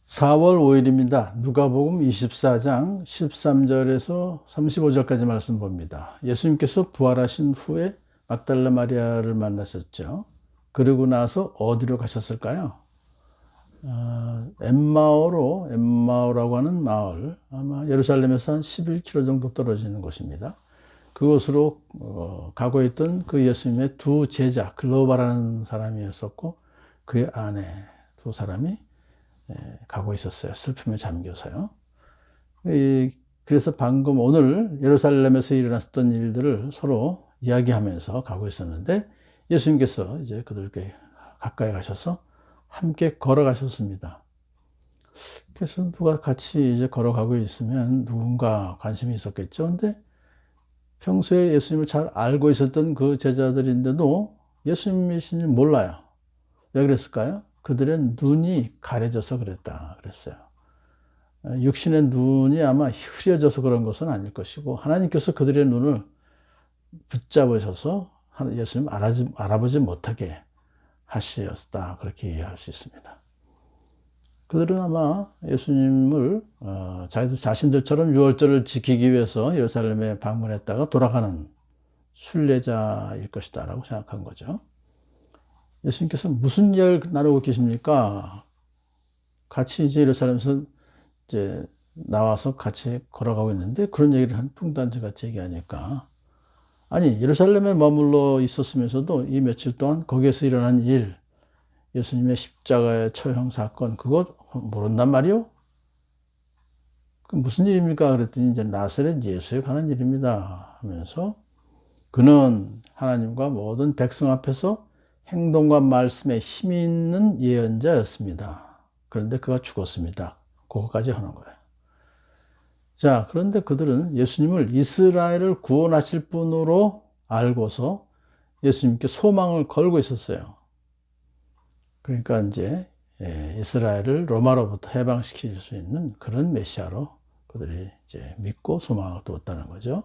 4월 5일입니다. 누가복음 24장 13절에서 35절까지 말씀 봅니다. 예수님께서 부활하신 후에 막달라 마리아를 만나셨죠. 그러고 나서 어디로 가셨을까요? 엠마오라고 하는 마을, 아마 예루살렘에서 한 11km 정도 떨어지는 곳입니다. 그곳으로 가고 있던 그 예수님의 두 제자, 글로바라는 사람이었었고, 그의 아내 두 사람이 가고 있었어요. 슬픔에 잠겨서요. 그래서 방금 오늘 예루살렘에서 일어났던 일들을 서로 이야기하면서 가고 있었는데 예수님께서 이제 그들께 가까이 가셔서 함께 걸어가셨습니다. 그래서 누가 같이 이제 걸어가고 있으면 누군가 관심이 있었겠죠. 근데 평소에 예수님을 잘 알고 있었던 그 제자들인데도 예수님이신지 몰라요. 왜 그랬을까요? 그들의 눈이 가려져서 그랬어요. 육신의 눈이 아마 흐려져서 그런 것은 아닐 것이고 하나님께서 그들의 눈을 붙잡으셔서 예수님 알아보지 못하게 하셨다, 그렇게 이해할 수 있습니다. 그들은 아마 예수님을 자신들처럼 유월절을 지키기 위해서 예루살렘에 방문했다가 돌아가는 순례자일 것이다 라고 생각한 거죠. 예수님께서 무슨 이야기를 나누고 계십니까? 같이 이제 예루살렘에서 이제 나와서 같이 걸어가고 있는데 그런 얘기를 한 뚱딴지 같이 얘기하니까, 아니 예루살렘에 머물러 있었으면서도 이 며칠 동안 거기에서 일어난 일, 예수님의 십자가의 처형 사건, 그거 모른단 말이요? 그 무슨 일입니까? 그랬더니 이제 나사렛 예수에 관한 일입니다 하면서, 그는 하나님과 모든 백성 앞에서 행동과 말씀에 힘이 있는 예언자였습니다. 그런데 그가 죽었습니다. 그거까지 하는 거예요. 자, 그런데 그들은 예수님을 이스라엘을 구원하실 분으로 알고서 예수님께 소망을 걸고 있었어요. 그러니까 이제 이스라엘을 로마로부터 해방시킬 수 있는 그런 메시아로 그들이 이제 믿고 소망을 두었다는 거죠.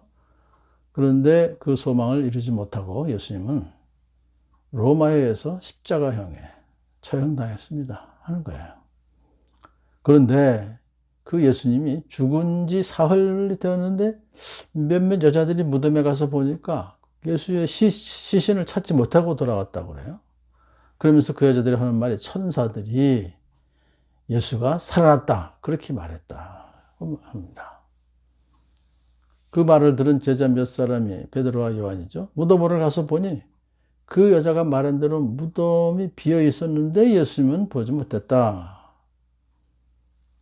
그런데 그 소망을 이루지 못하고 예수님은 로마에 의해서 십자가형에 처형당했습니다 하는 거예요. 그런데 그 예수님이 죽은 지 사흘이 되었는데 몇몇 여자들이 무덤에 가서 보니까 예수의 시신을 찾지 못하고 돌아왔다고 그래요. 그러면서 그 여자들이 하는 말이, 천사들이 예수가 살아났다 그렇게 말했다 합니다. 그 말을 들은 제자 몇 사람이, 베드로와 요한이죠, 무덤으로 가서 보니 그 여자가 말한 대로 무덤이 비어 있었는데 예수님은 보지 못했다,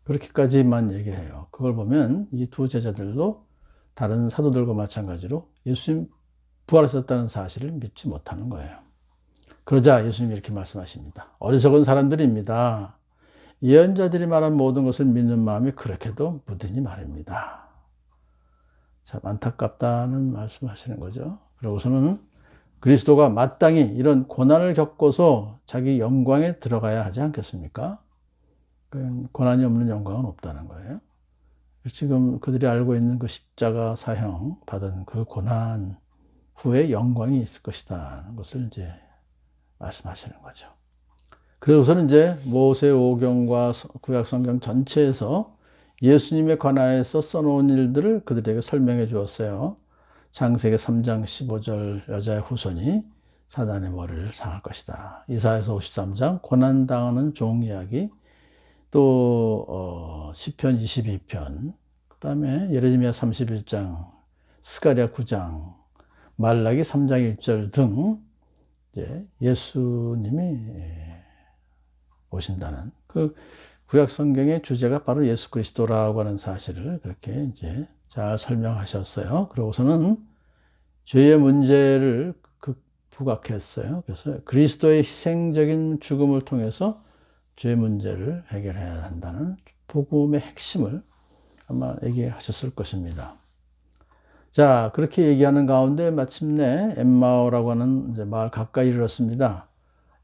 그렇게까지만 얘기를 해요. 그걸 보면 이 두 제자들도 다른 사도들과 마찬가지로 예수님 부활하셨다는 사실을 믿지 못하는 거예요. 그러자 예수님이 이렇게 말씀하십니다. 어리석은 사람들입니다. 예언자들이 말한 모든 것을 믿는 마음이 그렇게도 무드니 말입니다. 참 안타깝다는 말씀하시는 거죠. 그러고서는 그리스도가 마땅히 이런 고난을 겪고서 자기 영광에 들어가야 하지 않겠습니까? 고난이 없는 영광은 없다는 거예요. 지금 그들이 알고 있는 그 십자가 사형 받은 그 고난 후에 영광이 있을 것이다 하는 것을 이제 말씀하시는 거죠. 그래서는 이제 모세오경과 구약 성경 전체에서 예수님에 관하여서 써놓은 일들을 그들에게 설명해 주었어요. 창세기 3장 15절 여자의 후손이 사단의 머리를 상할 것이다. 이사야서 53장 고난당하는 종 이야기, 또 시편 22편, 그 다음에 예레미야 31장, 스가랴 9장, 말라기 3장 1절 등 이제 예수님이 오신다는 그 구약 성경의 주제가 바로 예수 그리스도라고 하는 사실을 그렇게 이제 잘 설명하셨어요. 그러고서는 죄의 문제를 부각했어요. 그래서 그리스도의 희생적인 죽음을 통해서 죄의 문제를 해결해야 한다는 복음의 핵심을 아마 얘기하셨을 것입니다. 자, 그렇게 얘기하는 가운데 마침내 엠마오라고 하는 이제 마을 가까이 이르렀습니다.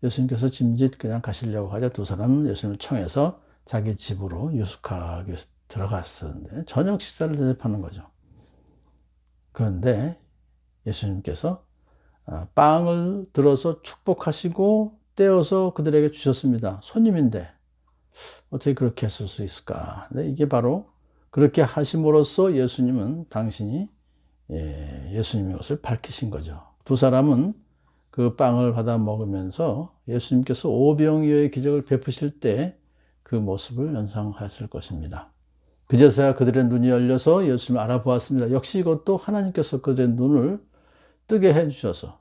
예수님께서 짐짓 그냥 가시려고 하자 두 사람은 예수님을 청해서 자기 집으로 유숙하게 들어갔었는데 저녁 식사를 대접하는 거죠. 그런데 예수님께서 빵을 들어서 축복하시고 떼어서 그들에게 주셨습니다. 손님인데 어떻게 그렇게 했을 수 있을까? 근데 이게 바로 그렇게 하심으로써 예수님은 당신이 예수님의 것을 밝히신 거죠. 두 사람은 그 빵을 받아 먹으면서 예수님께서 오병이어의 기적을 베푸실 때 그 모습을 연상하였을 것입니다. 그제서야 그들의 눈이 열려서 예수님을 알아보았습니다. 역시 이것도 하나님께서 그들의 눈을 뜨게 해주셔서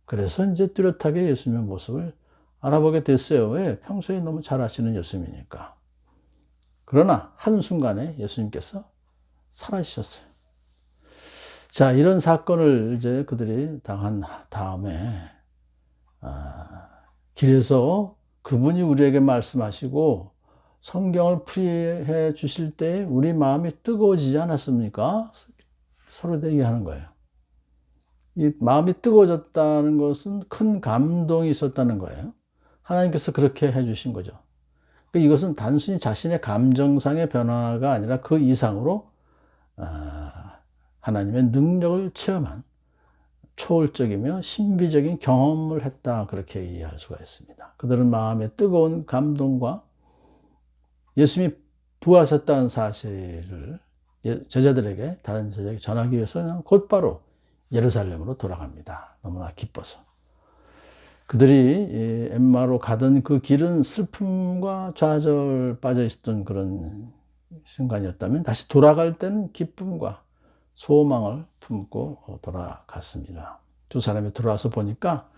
그래서 이제 뚜렷하게 예수님의 모습을 알아보게 됐어요. 왜? 평소에 너무 잘 아시는 예수님이니까. 그러나 한순간에 예수님께서 사라지셨어요. 자, 이런 사건을 이제 그들이 당한 다음에, 길에서 그분이 우리에게 말씀하시고 성경을 풀이해 주실 때 우리 마음이 뜨거워지지 않았습니까? 서로 얘기하는 거예요. 이 마음이 뜨거워졌다는 것은 큰 감동이 있었다는 거예요. 하나님께서 그렇게 해 주신 거죠. 이것은 단순히 자신의 감정상의 변화가 아니라 그 이상으로 하나님의 능력을 체험한 초월적이며 신비적인 경험을 했다, 그렇게 이해할 수가 있습니다. 그들은 마음의 뜨거운 감동과 예수님이 부활하셨다는 사실을 제자들에게, 다른 제자에게 전하기 위해서는 곧바로 예루살렘으로 돌아갑니다. 너무나 기뻐서. 그들이 엠마로 가던 그 길은 슬픔과 좌절 빠져 있었던 그런 순간이었다면 다시 돌아갈 때는 기쁨과 소망을 품고 돌아갔습니다. 두 사람이 돌아와서 보니까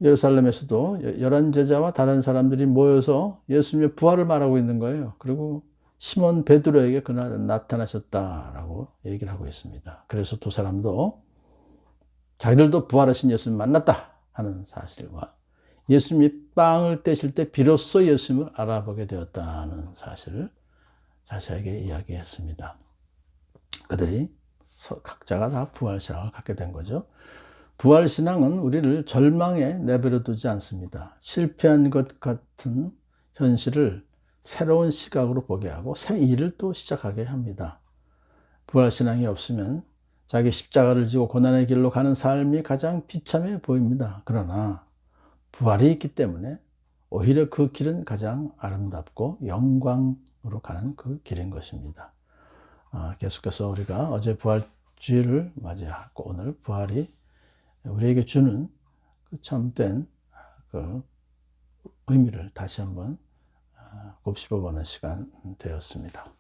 예루살렘에서도 11제자와 다른 사람들이 모여서 예수님의 부활을 말하고 있는 거예요. 그리고 시몬 베드로에게 그날 나타나셨다라고 얘기를 하고 있습니다. 그래서 두 사람도 자기들도 부활하신 예수님 만났다 하는 사실과 예수님이 빵을 떼실 때 비로소 예수님을 알아보게 되었다는 사실을 자세하게 이야기했습니다. 그들이 각자가 다 부활신앙을 갖게 된 거죠. 부활신앙은 우리를 절망에 내버려 두지 않습니다. 실패한 것 같은 현실을 새로운 시각으로 보게 하고 새 일을 또 시작하게 합니다. 부활신앙이 없으면 자기 십자가를 지고 고난의 길로 가는 삶이 가장 비참해 보입니다. 그러나 부활이 있기 때문에 오히려 그 길은 가장 아름답고 영광으로 가는 그 길인 것입니다. 계속해서 우리가 어제 부활주의를 맞이하고 오늘 부활이 우리에게 주는 그 참된 그 의미를 다시 한번 곱씹어보는 시간 되었습니다.